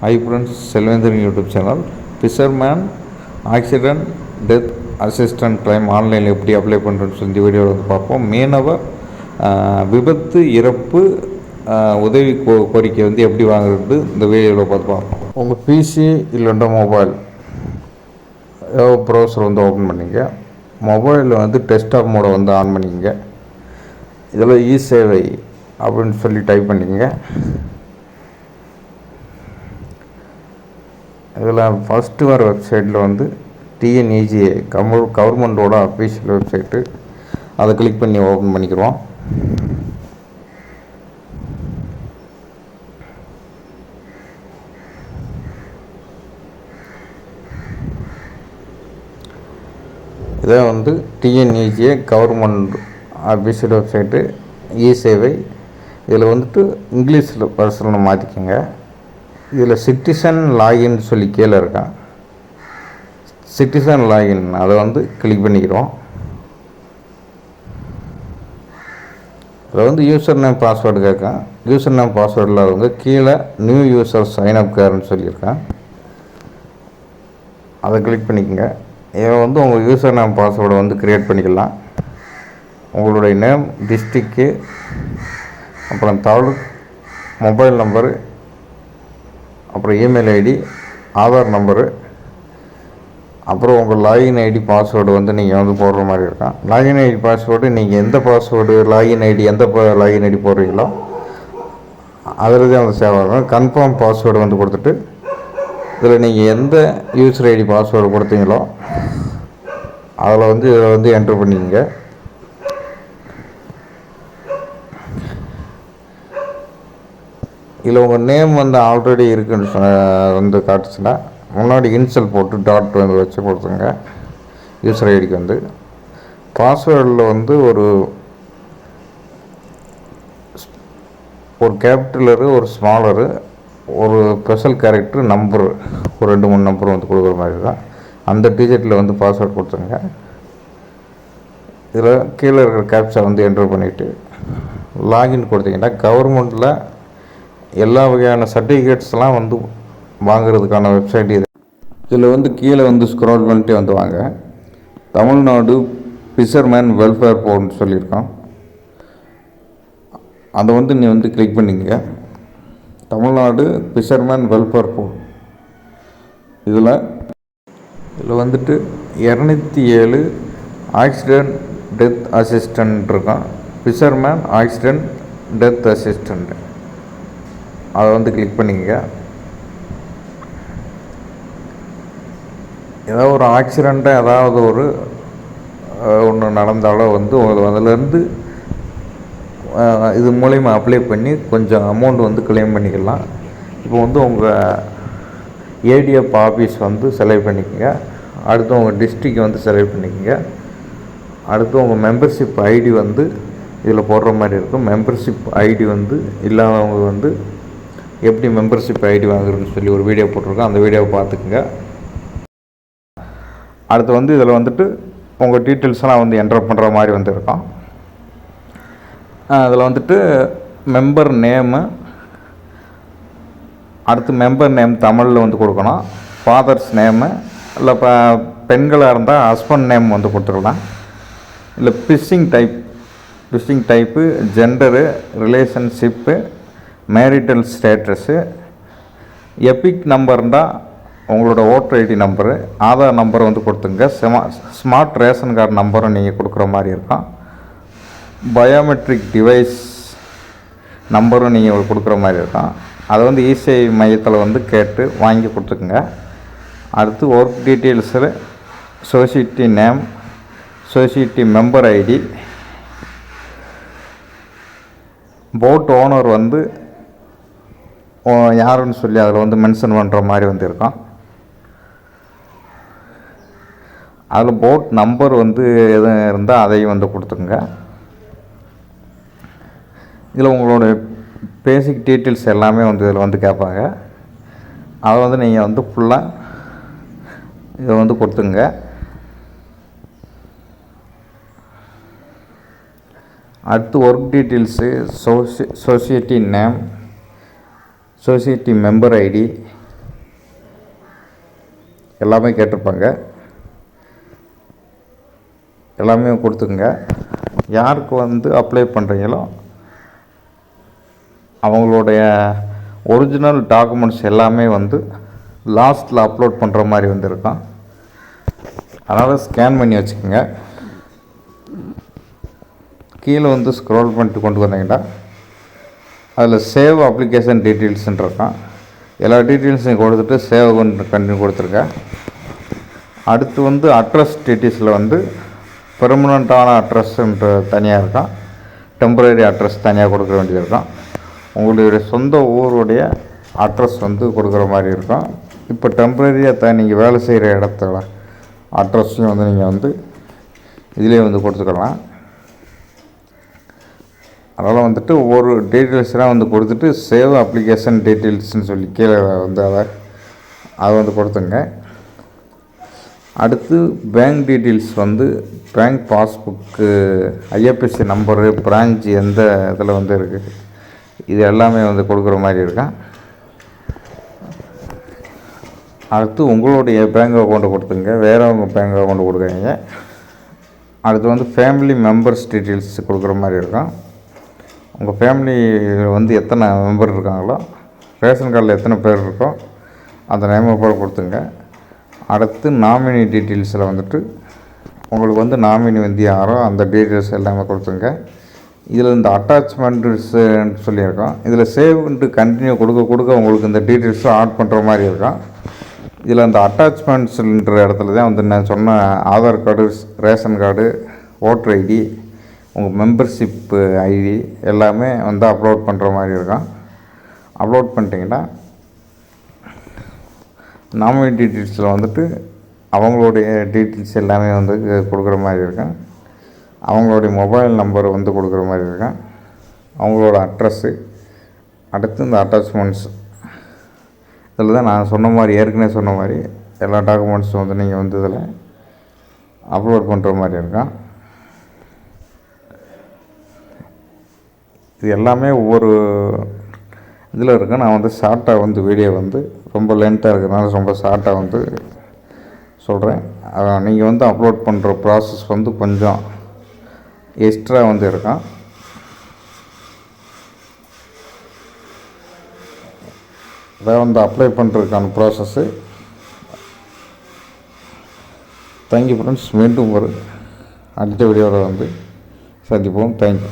Hi friends, Selvendran YouTube channel. Fisherman accident death assistant claim ஆன்லைனில் எப்படி apply பண்ணுறேன்னு சொல்லி இந்த வீடியோவில் வந்து பார்ப்போம். மீனவர் விபத்து இறப்பு உதவி கோரிக்கை வந்து எப்படி வாங்குறது இந்த வீடியோவில் பார்த்து பார்ப்போம். உங்கள் பிசி இல்லைன்னா மொபைல் ஏதோ ப்ரௌசர் வந்து ஓப்பன் பண்ணிங்க. மொபைலில் வந்து டெஸ்க்டாப் மோடை வந்து ஆன் பண்ணிங்க. இதில் இ சேவை அப்படின்னு சொல்லி டைப் பண்ணிங்க. இதில் ஃபஸ்ட்டு வர வெப்சைட்டில் வந்து டிஎன்இஜிஏ கவர்மெண்ட்டோட அஃபீஷியல் வெப்சைட்டு, அதை கிளிக் பண்ணி ஓப்பன் பண்ணிக்கிறோம். இதை வந்து டிஎன்இஜிஏ கவர்மெண்ட் அஃபீஷியல் வெப்சைட்டு இ சேவை. இதில் வந்துட்டு இங்கிலீஷில் பர்சனல் மாற்றிக்கோங்க. இதில் சிட்டிசன் லாகின் சொல்லி கீழே இருக்கான். சிட்டிசன் லாகின் அதை வந்து கிளிக் பண்ணிக்கிறோம். அதில் வந்து யூசர் நேம் பாஸ்வேர்டு கேட்கான். யூசர் நேம் பாஸ்வேர்டு இல்லாதவங்க கீழே நியூ யூசர் சைன்அப் கேர்னு சொல்லியிருக்கேன். அதை கிளிக் பண்ணிக்கோங்க. இதை வந்து உங்கள் யூசர் நேம் பாஸ்வேர்டை வந்து க்ரியேட் பண்ணிக்கலாம். உங்களுடைய நேம், டிஸ்ட்ரிக்கு, அப்புறம் தாலுக், மொபைல் நம்பரு, அப்புறம் இமெயில் ஐடி, ஆதார் நம்பரு, அப்புறம் உங்கள் லாகின் ஐடி பாஸ்வேர்டு வந்து நீங்கள் வந்து போடுற மாதிரி இருக்கும். லாகின் ஐடி பாஸ்வேர்டு நீங்கள் எந்த பாஸ்வேர்டு லாகின் ஐடி எந்த லாகின் ஐடி போடுறீங்களோ அதில் தான் வந்து சேவ் ஆகும். கன்ஃபார்ம் பாஸ்வேர்டு வந்து கொடுத்துட்டு இதில் நீங்கள் எந்த யூசர் ஐடி பாஸ்வேர்டு கொடுத்தீங்களோ அதில் வந்து இதில் வந்து என்ட்ரு பண்ணிக்கங்க. இதில் உங்கள் நேம் வந்து ஆல்ரெடி இருக்குன்னு வந்து காட்டுச்சுன்னா முன்னாடி இன்சல் போட்டு டாட் வந்து வச்சு கொடுத்துங்க. யூசர் ஐடிக்கு வந்து பாஸ்வேர்டில் வந்து ஒரு கேபிட்டலரு, ஒரு ஸ்மாலரு, ஒரு ஸ்பெஷல் கேரக்டர், நம்பரு, ஒரு 2-3 நம்பர் வந்து கொடுக்குற மாதிரி தான். அந்த டிஜிட்டில் வந்து பாஸ்வேர்டு கொடுத்துங்க. இதில் கீழே இருக்கிற கேப்சா வந்து என்ட்ரு பண்ணிவிட்டு லாகின் கொடுத்தீங்கன்னா கவர்மெண்ட்டில் எல்லா வகையான சர்டிஃபிகேட்ஸ்லாம் வந்து வாங்கிறதுக்கான வெப்சைட் இது. இதில் வந்து கீழே வந்து ஸ்க்ரோல் பண்ணிட்டு வந்து வாங்க. தமிழ்நாடு ஃபிஷர்மேன் வெல்ஃபேர் போர்டுன்னு சொல்லியிருக்கான். அதை வந்து நீ வந்து கிளிக் பண்ணிங்க. தமிழ்நாடு ஃபிஷர்மேன் வெல்ஃபேர் போர்டு இதில் வந்துட்டு 207 ஆக்சிடெண்ட் டெத் அசிஸ்டன்ட் இருக்கான். ஃபிஷர்மேன் ஆக்சிடெண்ட் டெத் அசிஸ்டண்ட் அதை வந்து கிளிக் பண்ணிங்க. ஏதாவது ஒரு ஆக்சிடெண்ட்டாக ஏதாவது ஒரு ஒன்று நடந்தாலோ வந்து அதிலேருந்து இது மூலிமா அப்ளை பண்ணி கொஞ்சம் அமௌண்ட் வந்து கிளைம் பண்ணிக்கலாம். இப்போ வந்து உங்கள் ஏடிஎஃப் ஆஃபீஸ் வந்து செலக்ட் பண்ணிக்கோங்க. அடுத்து உங்கள் டிஸ்ட்ரிக்ட் வந்து செலக்ட் பண்ணிக்கோங்க. அடுத்து உங்கள் மெம்பர்ஷிப் ஐடி வந்து இதில் போடுற மாதிரி இருக்கும். மெம்பர்ஷிப் ஐடி வந்து இல்லாதவங்க வந்து எப்படி மெம்பர்ஷிப் ஐடி வாங்குறதுன்னு சொல்லி ஒரு வீடியோ போட்டிருக்கோம். அந்த வீடியோவை பார்த்துக்குங்க. அடுத்து வந்து இதில் வந்துட்டு உங்கள் டீட்டெயில்ஸ்லாம் வந்து என்டர் பண்ணுற மாதிரி வந்து இருக்கும். அதில் வந்துட்டு மெம்பர் நேமு, அடுத்து மெம்பர் நேம் தமிழில் வந்து கொடுக்கணும். ஃபாதர்ஸ் நேமு, இல்லை இப்போ பெண்களாக இருந்தால் ஹஸ்பண்ட் நேம் வந்து கொடுத்துக்கலாம். இல்லை fishing type, gender, relationship, marital status, EPIC நம்பர்னால் உங்களோட ஓட்டர் ஐடி நம்பரு, ஆதார் நம்பரை வந்து கொடுத்துங்க. ஸ்மார்ட் ரேஷன் கார்டு நம்பரும் நீங்கள் கொடுக்குற மாதிரி இருக்கும். பயோமெட்ரிக் டிவைஸ் நம்பரும் நீங்கள் கொடுக்குற மாதிரி இருக்கும். அதை வந்து இசேவை மையத்தில் வந்து கேட்டு வாங்கி கொடுத்துக்குங்க. அடுத்து ஒர்க் டீட்டெயில்ஸில் society name, society member ID, boat owner வந்து யாருன்னு சொல்லி அதில் வந்து மென்ஷன் பண்ணுற மாதிரி வந்து இருக்கும். அதில் போட் நம்பர் வந்து எதுவும் இருந்தால் அதையும் வந்து கொடுத்துருங்க. இதில் உங்களோட பேசிக் டீட்டெயில்ஸ் எல்லாமே வந்து இதில் வந்து கேட்பாங்க. அதை வந்து நீங்கள் வந்து ஃபுல்லாக இதை வந்து கொடுத்துங்க. அடுத்து work details, society name, society member ID, எல்லாமே கேட்டிருப்பாங்க. எல்லாமே கொடுத்துங்க. யாருக்கு வந்து அப்ளை பண்ணுறீங்களோ அவங்களுடைய ஒரிஜினல் டாக்குமெண்ட்ஸ் எல்லாமே வந்து லாஸ்ட்டில் அப்லோட் பண்ணுற மாதிரி வந்து இருக்கும். அதனால் ஸ்கேன் பண்ணி வச்சுக்கோங்க. கீழே வந்து ஸ்க்ரோல் பண்ணிட்டு கொண்டு வந்தீங்கன்னா அதில் சேவ் அப்ளிகேஷன் டீட்டெயில்ஸ்ன்னு இருக்கும். எல்லா டீட்டெயில்ஸையும் கொடுத்துட்டு சேவ் கண்டினியூ கொடுத்துருக்கேன். அடுத்து வந்து அட்ரஸ் டீட்டெயில்ஸில் வந்து பெர்மனண்ட்டான அட்ரஸ்ன்ற தனியாக இருக்கும், டெம்பரரி அட்ரஸ் தனியாக கொடுக்க வேண்டியது இருக்கும். உங்களுடைய சொந்த ஊருடைய அட்ரஸ் வந்து கொடுக்குற மாதிரி இருக்கும். இப்போ டெம்பரரியாக நீங்கள் வேலை செய்கிற இடத்துல அட்ரஸையும் வந்து நீங்கள் வந்து இதிலே வந்து கொடுத்துக்கலாம். அதனால் வந்துட்டு ஒவ்வொரு டீட்டெயில்ஸ்லாம் வந்து கொடுத்துட்டு சேவ் அப்ளிகேஷன் டீட்டெயில்ஸ்னு சொல்லி கீழே வந்து அதை வந்து கொடுத்துங்க. அடுத்து பேங்க் டீட்டெயில்ஸ் வந்து bank passbook, IFSC number, branch எந்த இதில் வந்து இருக்குது, இது எல்லாமே வந்து கொடுக்குற மாதிரி இருக்கும். அடுத்து உங்களுடைய பேங்க் அக்கௌண்ட்டை கொடுத்துங்க, வேறவங்க பேங்க் அக்கௌண்ட்டு கொடுக்குறீங்க. அடுத்து வந்து ஃபேமிலி மெம்பர்ஸ் டீட்டெயில்ஸ் கொடுக்குற மாதிரி இருக்கும். உங்கள் ஃபேமிலியில் வந்து எத்தனை மெம்பர் இருக்காங்களோ, ரேஷன் கார்டில் எத்தனை பேர் இருக்கோ அந்த நேம் போல் கொடுத்துங்க. அடுத்து நாமினி டீட்டெயில்ஸில் வந்துட்டு உங்களுக்கு வந்து நாமினி வந்து யாரோ அந்த டீட்டெயில்ஸ் எல்லாமே கொடுத்துங்க. இதில் இந்த அட்டாச்மெண்ட்ஸுன்னு சொல்லியிருக்கோம். இதில் சேவ்ன்ட்டு கண்டினியூ கொடுக்க உங்களுக்கு இந்த டீட்டெயில்ஸும் ஆட் பண்ணுற மாதிரி இருக்கும். இதில் அந்த அட்டாச்மெண்ட்ஸுன்ற இடத்துல தான் வந்து நான் சொன்ன Aadhaar card, ration card, voter ID, உங்கள் மெம்பர்ஷிப்பு ஐடி எல்லாமே வந்து அப்லோட் பண்ணுற மாதிரி இருக்கும். அப்லோட் பண்ணிட்டீங்கன்னா நாமினி டீட்டெயில்ஸில் வந்துட்டு அவங்களுடைய டீட்டெயில்ஸ் எல்லாமே வந்து கொடுக்குற மாதிரி இருக்கும். அவங்களுடைய மொபைல் நம்பர் வந்து கொடுக்குற மாதிரி இருக்கும், அவங்களோட அட்ரஸ்ஸு. அடுத்து இந்த அட்டாச்மெண்ட்ஸ் இதில் தான் நான் சொன்ன மாதிரி, ஏற்கனவே சொன்ன மாதிரி எல்லா டாக்குமெண்ட்ஸும் வந்து நீங்கள் வந்து இதில் அப்லோட் பண்ணுற மாதிரி இருக்கும். இது எல்லாமே ஒவ்வொரு இதில் இருக்குது. நான் வந்து ஷார்ட்டாக வந்து வீடியோ வந்து ரொம்ப லென்த்தாக இருக்கிறதுனால ரொம்ப ஷார்ட்டாக வந்து சொல்கிறேன். நீங்கள் வந்து அப்லோட் பண்ணுற ப்ராசஸ் வந்து கொஞ்சம் எக்ஸ்ட்ரா வந்து இருக்கும். அதை வந்து அப்ளை பண்ணுறதுக்கான ப்ராசஸ்ஸு. Thank you friends. மீண்டும் ஒரு அடுத்த வீடியோவில் வந்து சந்திப்போம். தேங்க்யூ.